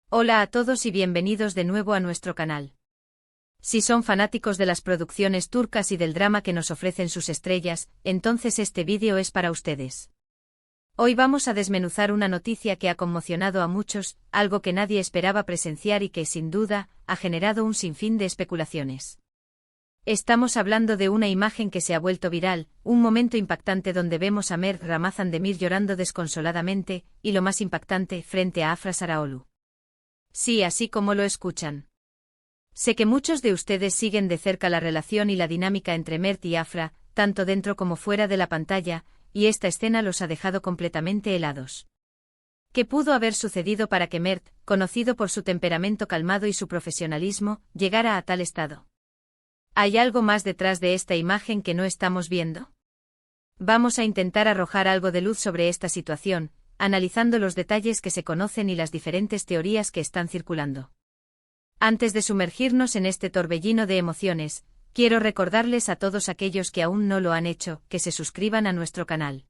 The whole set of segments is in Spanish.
Hola a todos y bienvenidos de nuevo a nuestro canal. Si son fanáticos de las producciones turcas y del drama que nos ofrecen sus estrellas, entonces este vídeo es para ustedes. Hoy vamos a desmenuzar una noticia que ha conmocionado a muchos, algo que nadie esperaba presenciar y que, sin duda, ha generado un sinfín de especulaciones. Estamos hablando de una imagen que se ha vuelto viral, un momento impactante donde vemos a Mert Ramazandemir llorando desconsoladamente, y lo más impactante, frente a Afra Sarayolu. Sí, así como lo escuchan. Sé que muchos de ustedes siguen de cerca la relación y la dinámica entre Mert y Afra, tanto dentro como fuera de la pantalla, y esta escena los ha dejado completamente helados. ¿Qué pudo haber sucedido para que Mert, conocido por su temperamento calmado y su profesionalismo, llegara a tal estado? ¿Hay algo más detrás de esta imagen que no estamos viendo? Vamos a intentar arrojar algo de luz sobre esta situación, analizando los detalles que se conocen y las diferentes teorías que están circulando. Antes de sumergirnos en este torbellino de emociones, quiero recordarles a todos aquellos que aún no lo han hecho, que se suscriban a nuestro canal.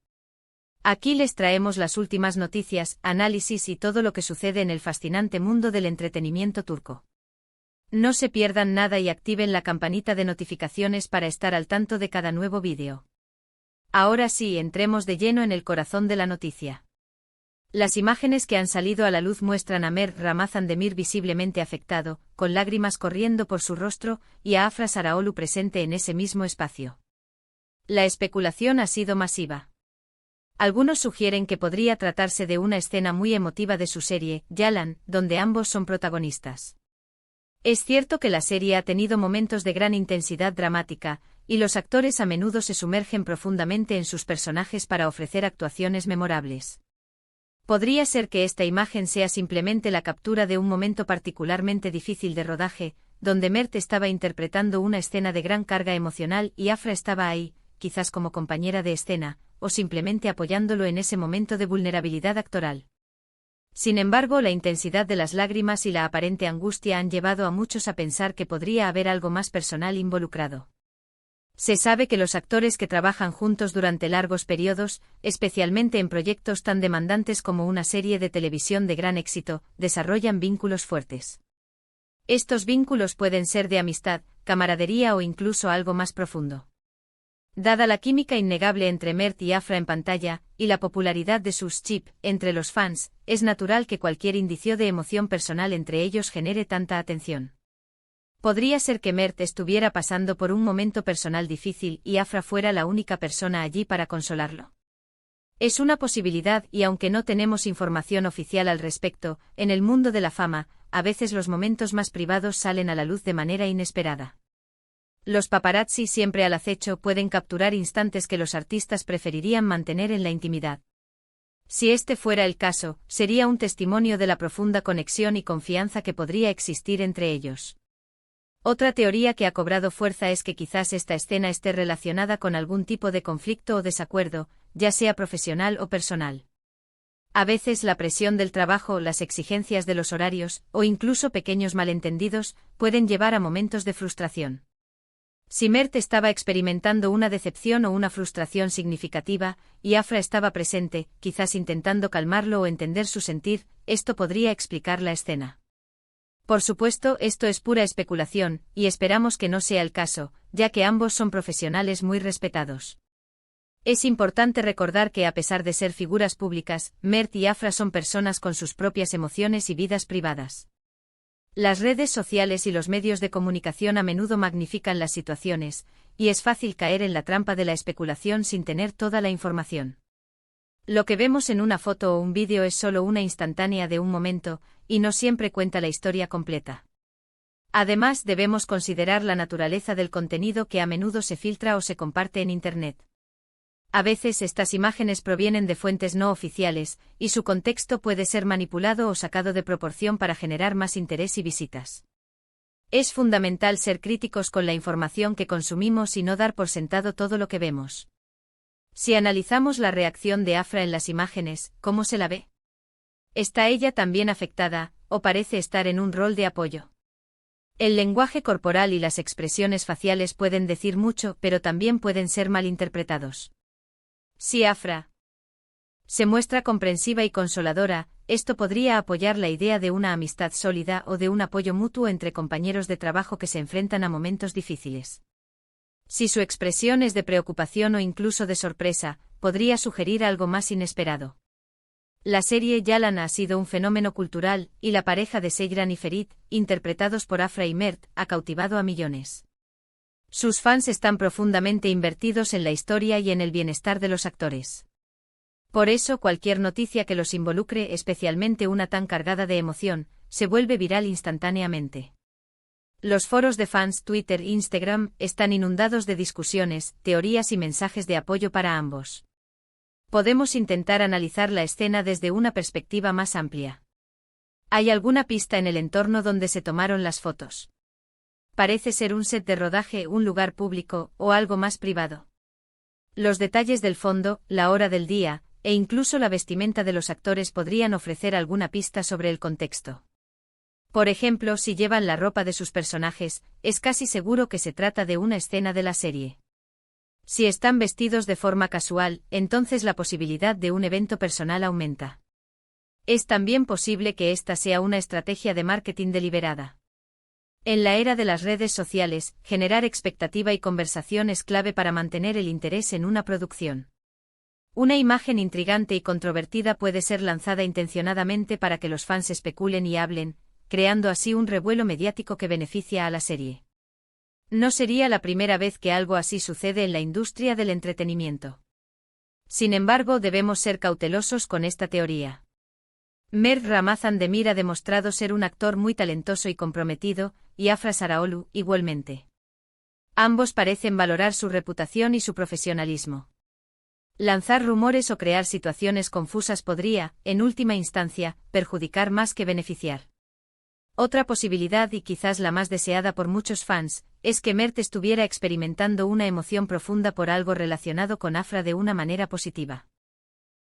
Aquí les traemos las últimas noticias, análisis y todo lo que sucede en el fascinante mundo del entretenimiento turco. No se pierdan nada y activen la campanita de notificaciones para estar al tanto de cada nuevo vídeo. Ahora sí, entremos de lleno en el corazón de la noticia. Las imágenes que han salido a la luz muestran a Mert Ramazandemir visiblemente afectado, con lágrimas corriendo por su rostro, y a Afra Sarayolu presente en ese mismo espacio. La especulación ha sido masiva. Algunos sugieren que podría tratarse de una escena muy emotiva de su serie, Yalan, donde ambos son protagonistas. Es cierto que la serie ha tenido momentos de gran intensidad dramática, y los actores a menudo se sumergen profundamente en sus personajes para ofrecer actuaciones memorables. Podría ser que esta imagen sea simplemente la captura de un momento particularmente difícil de rodaje, donde Mert estaba interpretando una escena de gran carga emocional y Afra estaba ahí, quizás como compañera de escena, o simplemente apoyándolo en ese momento de vulnerabilidad actoral. Sin embargo, la intensidad de las lágrimas y la aparente angustia han llevado a muchos a pensar que podría haber algo más personal involucrado. Se sabe que los actores que trabajan juntos durante largos periodos, especialmente en proyectos tan demandantes como una serie de televisión de gran éxito, desarrollan vínculos fuertes. Estos vínculos pueden ser de amistad, camaradería o incluso algo más profundo. Dada la química innegable entre Mert y Afra en pantalla, y la popularidad de sus chip entre los fans, es natural que cualquier indicio de emoción personal entre ellos genere tanta atención. Podría ser que Mert estuviera pasando por un momento personal difícil y Afra fuera la única persona allí para consolarlo. Es una posibilidad y aunque no tenemos información oficial al respecto, en el mundo de la fama, a veces los momentos más privados salen a la luz de manera inesperada. Los paparazzi siempre al acecho pueden capturar instantes que los artistas preferirían mantener en la intimidad. Si este fuera el caso, sería un testimonio de la profunda conexión y confianza que podría existir entre ellos. Otra teoría que ha cobrado fuerza es que quizás esta escena esté relacionada con algún tipo de conflicto o desacuerdo, ya sea profesional o personal. A veces la presión del trabajo, las exigencias de los horarios, o incluso pequeños malentendidos, pueden llevar a momentos de frustración. Si Mert estaba experimentando una decepción o una frustración significativa, y Afra estaba presente, quizás intentando calmarlo o entender su sentir, esto podría explicar la escena. Por supuesto, esto es pura especulación, y esperamos que no sea el caso, ya que ambos son profesionales muy respetados. Es importante recordar que a pesar de ser figuras públicas, Mert y Afra son personas con sus propias emociones y vidas privadas. Las redes sociales y los medios de comunicación a menudo magnifican las situaciones, y es fácil caer en la trampa de la especulación sin tener toda la información. Lo que vemos en una foto o un vídeo es solo una instantánea de un momento, y no siempre cuenta la historia completa. Además, debemos considerar la naturaleza del contenido que a menudo se filtra o se comparte en Internet. A veces estas imágenes provienen de fuentes no oficiales, y su contexto puede ser manipulado o sacado de proporción para generar más interés y visitas. Es fundamental ser críticos con la información que consumimos y no dar por sentado todo lo que vemos. Si analizamos la reacción de Afra en las imágenes, ¿cómo se la ve? ¿Está ella también afectada, o parece estar en un rol de apoyo? El lenguaje corporal y las expresiones faciales pueden decir mucho, pero también pueden ser malinterpretados. Si Afra Se muestra comprensiva y consoladora, esto podría apoyar la idea de una amistad sólida o de un apoyo mutuo entre compañeros de trabajo que se enfrentan a momentos difíciles. Si su expresión es de preocupación o incluso de sorpresa, podría sugerir algo más inesperado. La serie Yalan ha sido un fenómeno cultural, y la pareja de Seyran y Ferit, interpretados por Afra y Mert, ha cautivado a millones. Sus fans están profundamente invertidos en la historia y en el bienestar de los actores. Por eso cualquier noticia que los involucre, especialmente una tan cargada de emoción, se vuelve viral instantáneamente. Los foros de fans Twitter e Instagram están inundados de discusiones, teorías y mensajes de apoyo para ambos. Podemos intentar analizar la escena desde una perspectiva más amplia. ¿Hay alguna pista en el entorno donde se tomaron las fotos? Parece ser un set de rodaje, un lugar público, o algo más privado. Los detalles del fondo, la hora del día, e incluso la vestimenta de los actores podrían ofrecer alguna pista sobre el contexto. Por ejemplo, si llevan la ropa de sus personajes, es casi seguro que se trata de una escena de la serie. Si están vestidos de forma casual, entonces la posibilidad de un evento personal aumenta. Es también posible que esta sea una estrategia de marketing deliberada. En la era de las redes sociales, generar expectativa y conversación es clave para mantener el interés en una producción. Una imagen intrigante y controvertida puede ser lanzada intencionadamente para que los fans especulen y hablen, creando así un revuelo mediático que beneficia a la serie. No sería la primera vez que algo así sucede en la industria del entretenimiento. Sin embargo, debemos ser cautelosos con esta teoría. Mert Ramazan Demir ha demostrado ser un actor muy talentoso y comprometido, y Afra Saraoglu, igualmente. Ambos parecen valorar su reputación y su profesionalismo. Lanzar rumores o crear situaciones confusas podría, en última instancia, perjudicar más que beneficiar. Otra posibilidad, y quizás la más deseada por muchos fans, es que Mert estuviera experimentando una emoción profunda por algo relacionado con Afra de una manera positiva.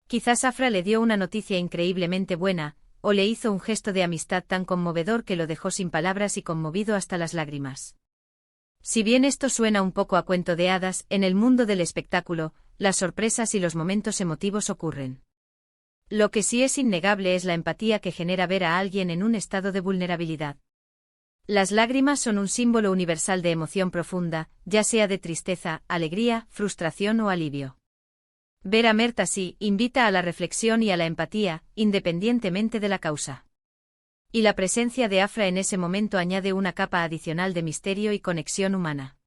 Quizás Afra le dio una noticia increíblemente buena, o le hizo un gesto de amistad tan conmovedor que lo dejó sin palabras y conmovido hasta las lágrimas. Si bien esto suena un poco a cuento de hadas, en el mundo del espectáculo, las sorpresas y los momentos emotivos ocurren. Lo que sí es innegable es la empatía que genera ver a alguien en un estado de vulnerabilidad. Las lágrimas son un símbolo universal de emoción profunda, ya sea de tristeza, alegría, frustración o alivio. Ver a Mert así invita a la reflexión y a la empatía, independientemente de la causa. Y la presencia de Afra en ese momento añade una capa adicional de misterio y conexión humana.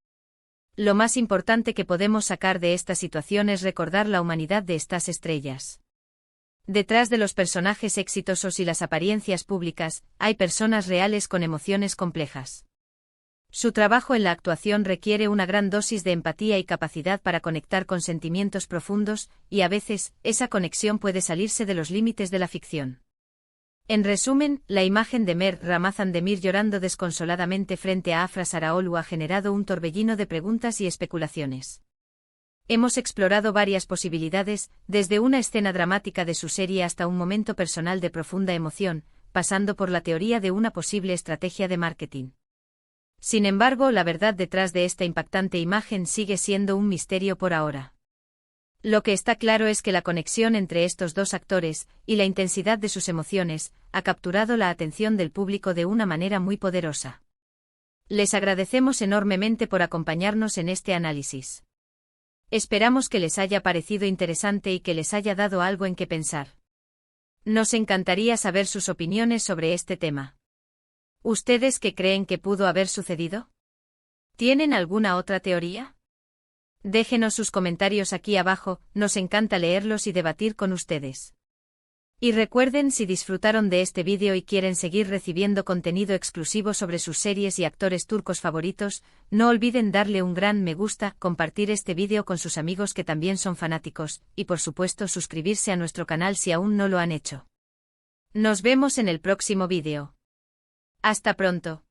Lo más importante que podemos sacar de esta situación es recordar la humanidad de estas estrellas. Detrás de los personajes exitosos y las apariencias públicas, hay personas reales con emociones complejas. Su trabajo en la actuación requiere una gran dosis de empatía y capacidad para conectar con sentimientos profundos, y a veces, esa conexión puede salirse de los límites de la ficción. En resumen, la imagen de Mert Ramazan Demir llorando desconsoladamente frente a Afra Saraoglu ha generado un torbellino de preguntas y especulaciones. Hemos explorado varias posibilidades, desde una escena dramática de su serie hasta un momento personal de profunda emoción, pasando por la teoría de una posible estrategia de marketing. Sin embargo, la verdad detrás de esta impactante imagen sigue siendo un misterio por ahora. Lo que está claro es que la conexión entre estos dos actores, y la intensidad de sus emociones, ha capturado la atención del público de una manera muy poderosa. Les agradecemos enormemente por acompañarnos en este análisis. Esperamos que les haya parecido interesante y que les haya dado algo en qué pensar. Nos encantaría saber sus opiniones sobre este tema. ¿Ustedes qué creen que pudo haber sucedido? ¿Tienen alguna otra teoría? Déjenos sus comentarios aquí abajo, nos encanta leerlos y debatir con ustedes. Y recuerden, si disfrutaron de este vídeo y quieren seguir recibiendo contenido exclusivo sobre sus series y actores turcos favoritos, no olviden darle un gran me gusta, compartir este vídeo con sus amigos que también son fanáticos, y por supuesto suscribirse a nuestro canal si aún no lo han hecho. Nos vemos en el próximo vídeo. Hasta pronto.